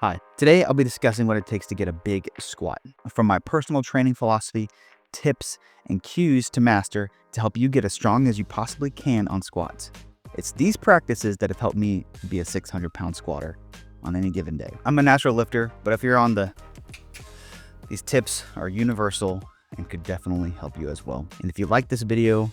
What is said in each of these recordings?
Hi, today I'll be discussing what it takes to get a big squat, from my personal training philosophy, tips, and cues to master to help you get as strong as you possibly can on squats. It's these practices that have helped me be a 600-pound squatter on any given day. I'm a natural lifter, but if you're on these tips are universal and could definitely help you as well. And if you like this video,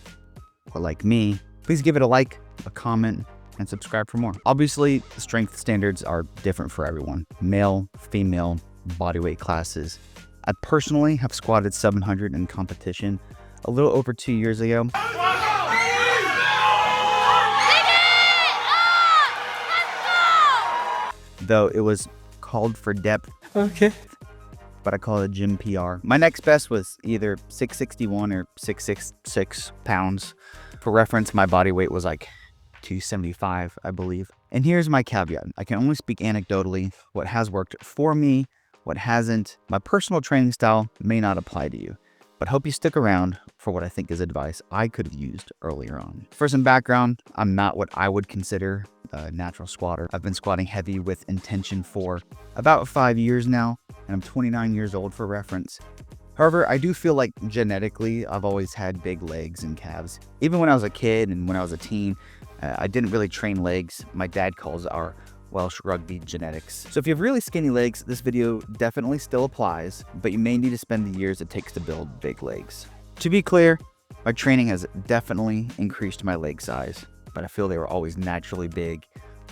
or like me, please give it a like, a comment, and subscribe for more. Obviously, strength standards are different for everyone. Male, female, bodyweight classes. I personally have squatted 700 in competition a little over 2 years ago. Though it was called for depth. Okay. But I call it a gym PR. My next best was either 661 or 666 pounds. For reference, my body weight was like 275, I believe. And here's my caveat. I can only speak anecdotally. What has worked for me, what hasn't. My personal training style may not apply to you, but hope you stick around for what I think is advice I could have used earlier on. For some background, I'm not what I would consider a natural squatter. I've been squatting heavy with intention for about 5 years now, and I'm 29 years old for reference. However, I do feel like genetically, I've always had big legs and calves. Even when I was a kid and when I was a teen, I didn't really train legs. My dad calls our Welsh rugby genetics. So if you have really skinny legs, this video definitely still applies, but you may need to spend the years it takes to build big legs. To be clear, my training has definitely increased my leg size, but I feel they were always naturally big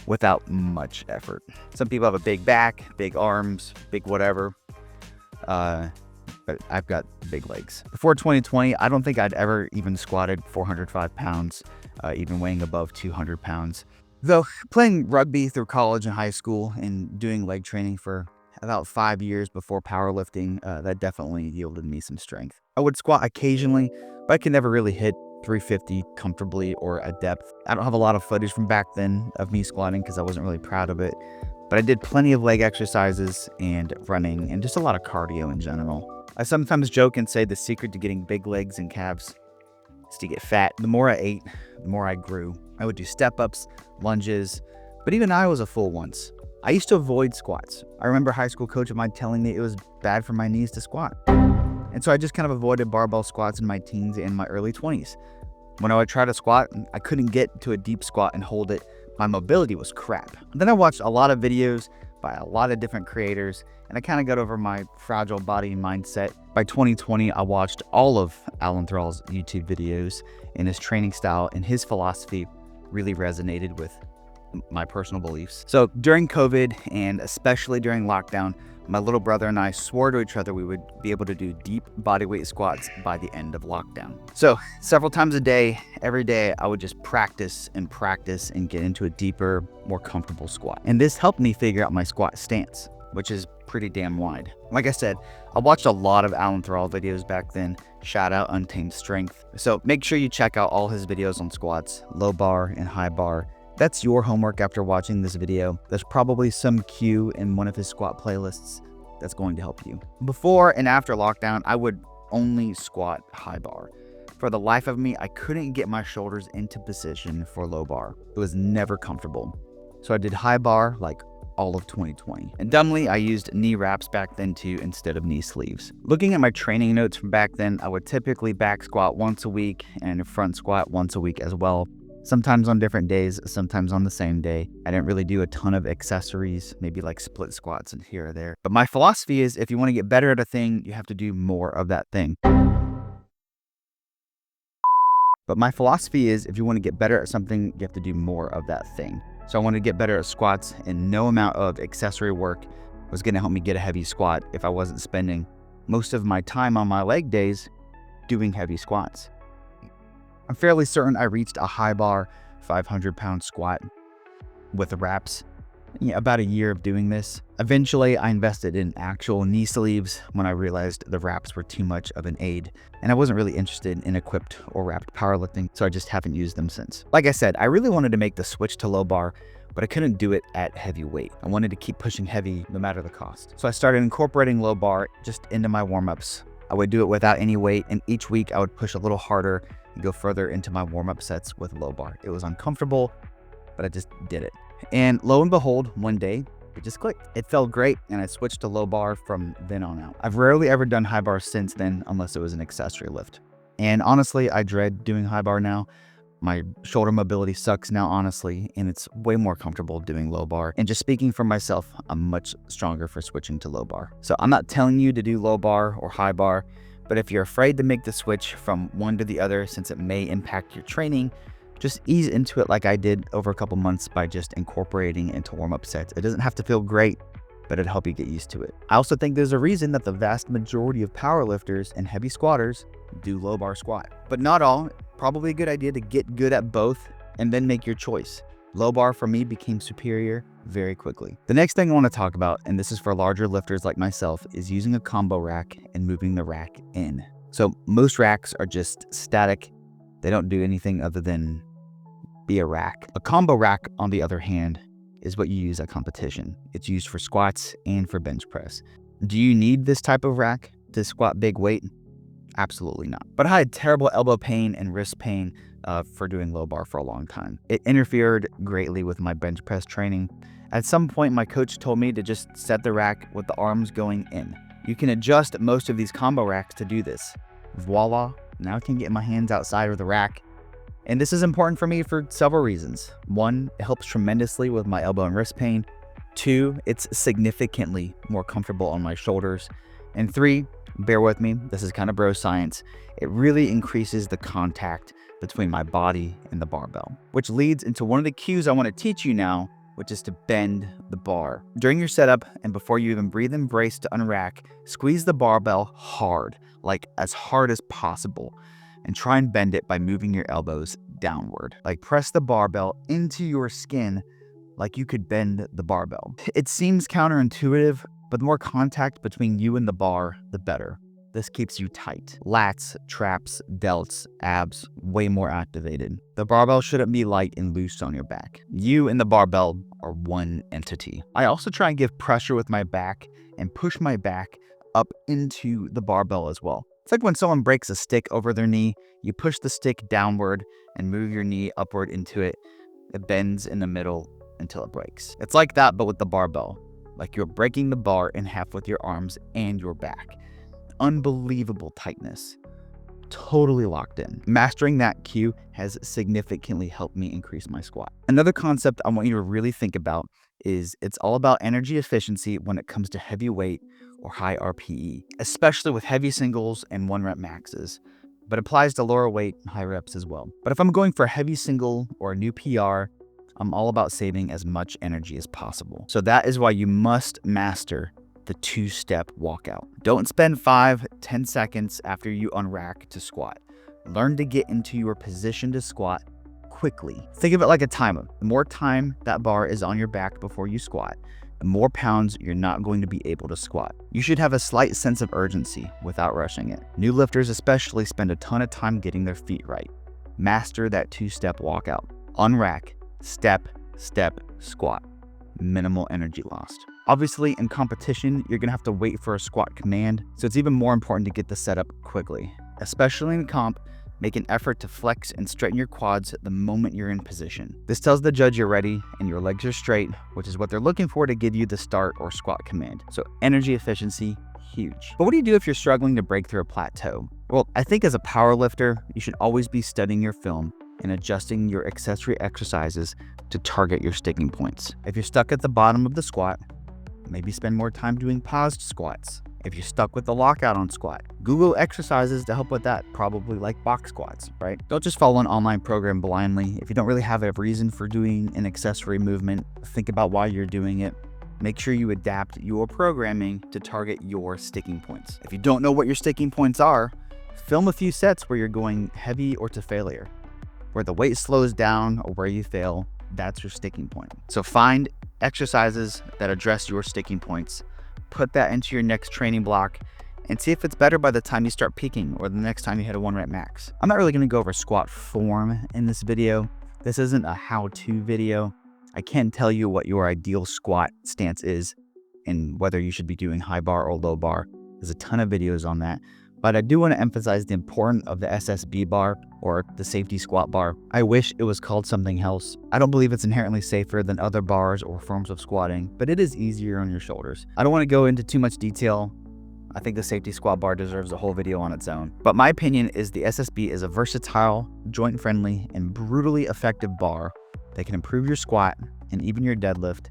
without much effort. Some people have a big back, big arms, big whatever, but I've got big legs. Before 2020, I don't think I'd ever even squatted 405 pounds, even weighing above 200 pounds. Though playing rugby through college and high school and doing leg training for about 5 years before powerlifting, that definitely yielded me some strength. I would squat occasionally, but I could never really hit 350 comfortably or at depth. I don't have a lot of footage from back then of me squatting because I wasn't really proud of it, but I did plenty of leg exercises and running and just a lot of cardio in general. I sometimes joke and say the secret to getting big legs and calves is to get fat. The more I ate, the more I grew. I would do step-ups, lunges, but even I was a fool once. I used to avoid squats. I remember a high school coach of mine telling me it was bad for my knees to squat. And so I just kind of avoided barbell squats in my teens and my early 20s. When I would try to squat, I couldn't get to a deep squat and hold it. My mobility was crap. Then I watched a lot of videos by a lot of different creators, and I kind of got over my fragile body mindset. By 2020, I watched all of Alan Thrall's YouTube videos, and his training style and his philosophy really resonated with my personal beliefs. So during COVID, and especially during lockdown, my little brother and I swore to each other we would be able to do deep bodyweight squats by the end of lockdown. So several times a day, every day, I would just practice and get into a deeper, more comfortable squat. And this helped me figure out my squat stance, which is pretty damn wide. Like I said, I watched a lot of Alan Thrall videos back then. Shout out Untamed Strength. So make sure you check out all his videos on squats, low bar and high bar. That's your homework after watching this video. There's probably some cue in one of his squat playlists that's going to help you. Before and after lockdown, I would only squat high bar. For the life of me, I couldn't get my shoulders into position for low bar. It was never comfortable. So I did high bar like all of 2020. And dumbly, I used knee wraps back then too instead of knee sleeves. Looking at my training notes from back then, I would typically back squat once a week and front squat once a week as well. Sometimes on different days, sometimes on the same day. I didn't really do a ton of accessories, maybe like split squats and here or there. But my philosophy is if you want to get better at a thing, you have to do more of that thing. So I wanted to get better at squats, and no amount of accessory work was going to help me get a heavy squat if I wasn't spending most of my time on my leg days doing heavy squats. I'm fairly certain I reached a high bar 500-pound squat with the wraps. About a year of doing this. Eventually, I invested in actual knee sleeves when I realized the wraps were too much of an aid, and I wasn't really interested in equipped or wrapped powerlifting, so I just haven't used them since. Like I said, I really wanted to make the switch to low bar, but I couldn't do it at heavy weight. I wanted to keep pushing heavy no matter the cost. So I started incorporating low bar just into my warm-ups. I would do it without any weight, and each week I would push a little harder and go further into my warm-up sets with low bar. It was uncomfortable, but I just did it. And lo and behold, one day, it just clicked. It felt great, and I switched to low bar from then on out. I've rarely ever done high bar since then, unless it was an accessory lift. And honestly, I dread doing high bar now. My shoulder mobility sucks now, honestly, and it's way more comfortable doing low bar. And just speaking for myself, I'm much stronger for switching to low bar. So I'm not telling you to do low bar or high bar, but if you're afraid to make the switch from one to the other since it may impact your training, just ease into it like I did over a couple months by just incorporating it into warm-up sets. It doesn't have to feel great, but it'll help you get used to it. I also think there's a reason that the vast majority of powerlifters and heavy squatters do low bar squat, but not all. Probably a good idea to get good at both and then make your choice. Low bar for me became superior very quickly. The next thing I want to talk about, and this is for larger lifters like myself, is using a combo rack and moving the rack in. So most racks are just static. They don't do anything other than be a rack. A combo rack, on the other hand, is what you use at competition. It's used for squats and for bench press. Do you need this type of rack to squat big weight? Absolutely not. But I had terrible elbow pain and wrist pain for doing low bar for a long time. It interfered greatly with my bench press training. At some point, my coach told me to just set the rack with the arms going in. You can adjust most of these combo racks to do this. Voila, now I can get my hands outside of the rack. And this is important for me for several reasons. One, it helps tremendously with my elbow and wrist pain. Two, it's significantly more comfortable on my shoulders. And three, bear with me, this is kind of bro science, it really increases the contact between my body and the barbell, which leads into one of the cues I want to teach you now, which is to bend the bar. During your setup and before you even breathe and brace to unrack, squeeze the barbell hard, like as hard as possible, and try and bend it by moving your elbows downward. Like press the barbell into your skin like you could bend the barbell. It seems counterintuitive, but the more contact between you and the bar, the better. This keeps you tight. Lats, traps, delts, abs, way more activated. The barbell shouldn't be light and loose on your back. You and the barbell are one entity. I also try and give pressure with my back and push my back up into the barbell as well. It's like when someone breaks a stick over their knee, you push the stick downward and move your knee upward into it. It bends in the middle until it breaks. It's like that, but with the barbell. Like you're breaking the bar in half with your arms and your back. Unbelievable tightness. Totally locked in. Mastering that cue has significantly helped me increase my squat. Another concept I want you to really think about is it's all about energy efficiency when it comes to heavy weight or high RPE, especially with heavy singles and 1-rep maxes, but applies to lower weight and high reps as well. But if I'm going for a heavy single or a new PR, I'm all about saving as much energy as possible. So that is why you must master the 2-step walkout. Don't spend 5-10 seconds after you unrack to squat. Learn to get into your position to squat quickly. Think of it like a timer. The more time that bar is on your back before you squat, the more pounds you're not going to be able to squat. You should have a slight sense of urgency without rushing it. New lifters especially spend a ton of time getting their feet right. Master that 2-step walkout. Unrack, step, step, squat. Minimal energy lost. Obviously, in competition, you're gonna have to wait for a squat command, so it's even more important to get the setup quickly. Especially in comp, make an effort to flex and straighten your quads the moment you're in position. This tells the judge you're ready and your legs are straight, which is what they're looking for to give you the start or squat command. So energy efficiency, huge. But what do you do if you're struggling to break through a plateau? Well, I think as a power lifter, you should always be studying your film and adjusting your accessory exercises to target your sticking points. If you're stuck at the bottom of the squat, maybe spend more time doing paused squats. If you're stuck with the lockout on squat, Google exercises to help with that, probably like box squats, right? Don't just follow an online program blindly. If you don't really have a reason for doing an accessory movement, think about why you're doing it. Make sure you adapt your programming to target your sticking points. If you don't know what your sticking points are, film a few sets where you're going heavy or to failure. Where the weight slows down or where you fail, that's your sticking point. So find exercises that address your sticking points, put that into your next training block, and see if it's better by the time you start peaking or the next time you hit a 1-rep max. I'm not really gonna go over squat form in this video. This isn't a how-to video. I can't tell you what your ideal squat stance is and whether you should be doing high bar or low bar. There's a ton of videos on that. But I do want to emphasize the importance of the SSB bar, or the safety squat bar. I wish it was called something else. I don't believe it's inherently safer than other bars or forms of squatting, but it is easier on your shoulders. I don't want to go into too much detail. I think the safety squat bar deserves a whole video on its own. But my opinion is the SSB is a versatile, joint-friendly, and brutally effective bar that can improve your squat and even your deadlift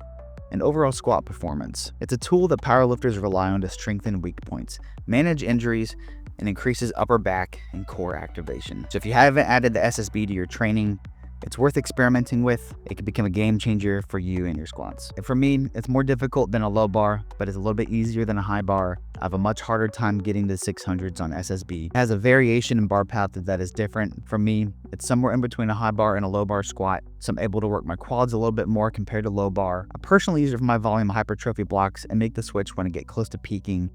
and overall squat performance. It's a tool that powerlifters rely on to strengthen weak points, manage injuries, and increases upper back and core activation. So if you haven't added the SSB to your training, it's worth experimenting with. It can become a game changer for you and your squats. And for me, it's more difficult than a low bar, but it's a little bit easier than a high bar. I have a much harder time getting to 600s on SSB. It has a variation in bar path that is different. For me, it's somewhere in between a high bar and a low bar squat, so I'm able to work my quads a little bit more compared to low bar. I personally use it for my volume hypertrophy blocks and make the switch when I get close to peaking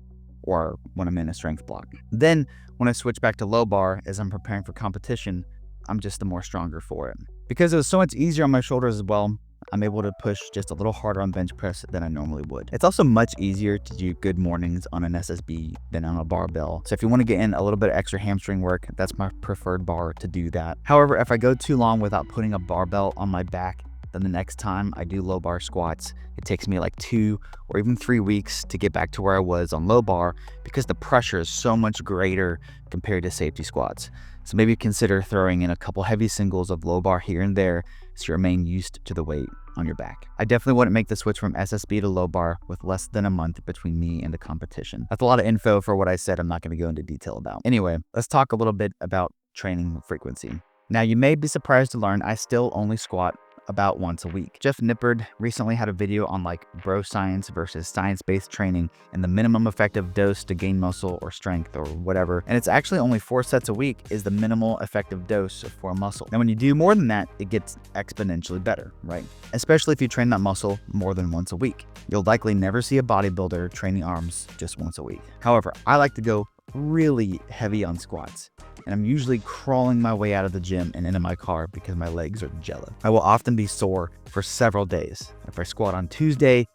or when I'm in a strength block. Then when I switch back to low bar as I'm preparing for competition, I'm just the more stronger for it. Because it was so much easier on my shoulders as well, I'm able to push just a little harder on bench press than I normally would. It's also much easier to do good mornings on an SSB than on a barbell. So if you want to get in a little bit of extra hamstring work, that's my preferred bar to do that. However, if I go too long without putting a barbell on my back, then the next time I do low bar squats, it takes me like 2 or even 3 weeks to get back to where I was on low bar because the pressure is so much greater compared to safety squats. So maybe consider throwing in a couple heavy singles of low bar here and there so you remain used to the weight on your back. I definitely wouldn't make the switch from SSB to low bar with less than a month between me and the competition. That's a lot of info for what I said I'm not going to go into detail about. Anyway, let's talk a little bit about training frequency. Now, you may be surprised to learn I still only squat about once a week. Jeff Nippard recently had a video on like bro science versus science-based training and the minimum effective dose to gain muscle or strength or whatever. And it's actually only 4 sets a week is the minimal effective dose for a muscle. Now, when you do more than that, it gets exponentially better, right? Especially if you train that muscle more than once a week. You'll likely never see a bodybuilder training arms just once a week. However, I like to go really heavy on squats, and I'm usually crawling my way out of the gym and into my car because my legs are jello. I will often be sore for several days. If I squat on Tuesday,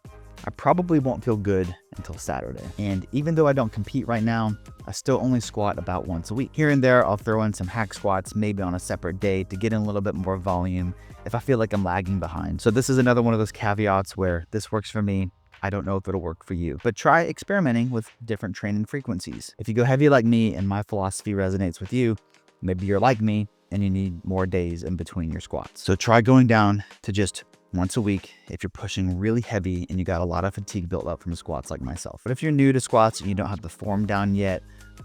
I probably won't feel good until Saturday. And even though I don't compete right now, I still only squat about once a week. Here and there, I'll throw in some hack squats, maybe on a separate day to get in a little bit more volume if I feel like I'm lagging behind. So this is another one of those caveats where this works for me. I don't know if it'll work for you, but try experimenting with different training frequencies. If you go heavy like me and my philosophy resonates with you, maybe you're like me and you need more days in between your squats. So try going down to just once a week if you're pushing really heavy and you got a lot of fatigue built up from squats like myself. But if you're new to squats and you don't have the form down yet,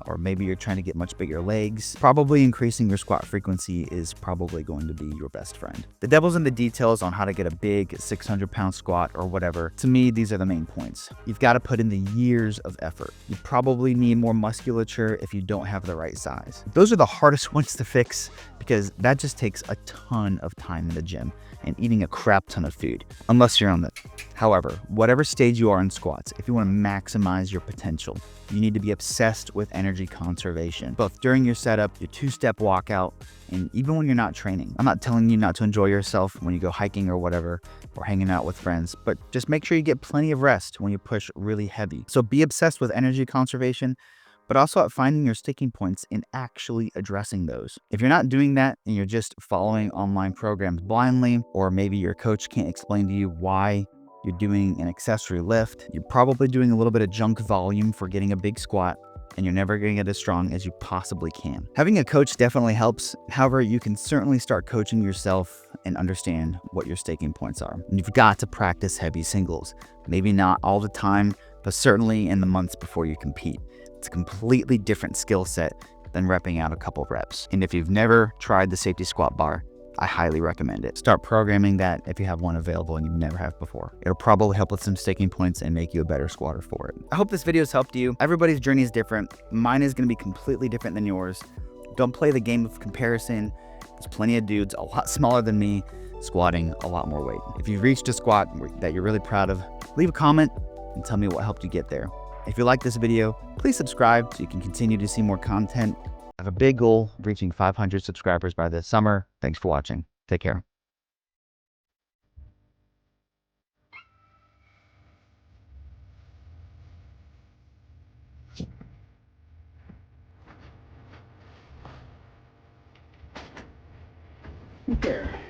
or maybe you're trying to get much bigger legs, probably increasing your squat frequency is probably going to be your best friend. The devil's in the details on how to get a big 600-pound squat or whatever. To me, these are the main points. You've got to put in the years of effort. You probably need more musculature if you don't have the right size. Those are the hardest ones to fix because that just takes a ton of time in the gym and eating a crap ton of food, unless you're on the. However, whatever stage you are in squats, if you want to maximize your potential, you need to be obsessed with energy conservation, both during your setup, your 2-step walkout, and even when you're not training. I'm not telling you not to enjoy yourself when you go hiking or whatever, or hanging out with friends, but just make sure you get plenty of rest when you push really heavy. So be obsessed with energy conservation, but also at finding your sticking points and actually addressing those. If you're not doing that and you're just following online programs blindly, or maybe your coach can't explain to you why you're doing an accessory lift, you're probably doing a little bit of junk volume for getting a big squat, and you're never going to get as strong as you possibly can. Having a coach definitely helps. However, you can certainly start coaching yourself and understand what your staking points are. And you've got to practice heavy singles. Maybe not all the time, but certainly in the months before you compete. It's a completely different skill set than repping out a couple reps. And if you've never tried the safety squat bar, I highly recommend it. Start programming that if you have one available and you've never have before. It'll probably help with some sticking points and make you a better squatter for it. I hope this video has helped you. Everybody's journey is different. Mine is going to be completely different than yours. Don't play the game of comparison. There's plenty of dudes a lot smaller than me squatting a lot more weight. If you've reached a squat that you're really proud of, leave a comment and tell me what helped you get there. If you like this video, please subscribe so you can continue to see more content. I have a big goal of reaching 500 subscribers by this summer. Thanks for watching. Take care. There.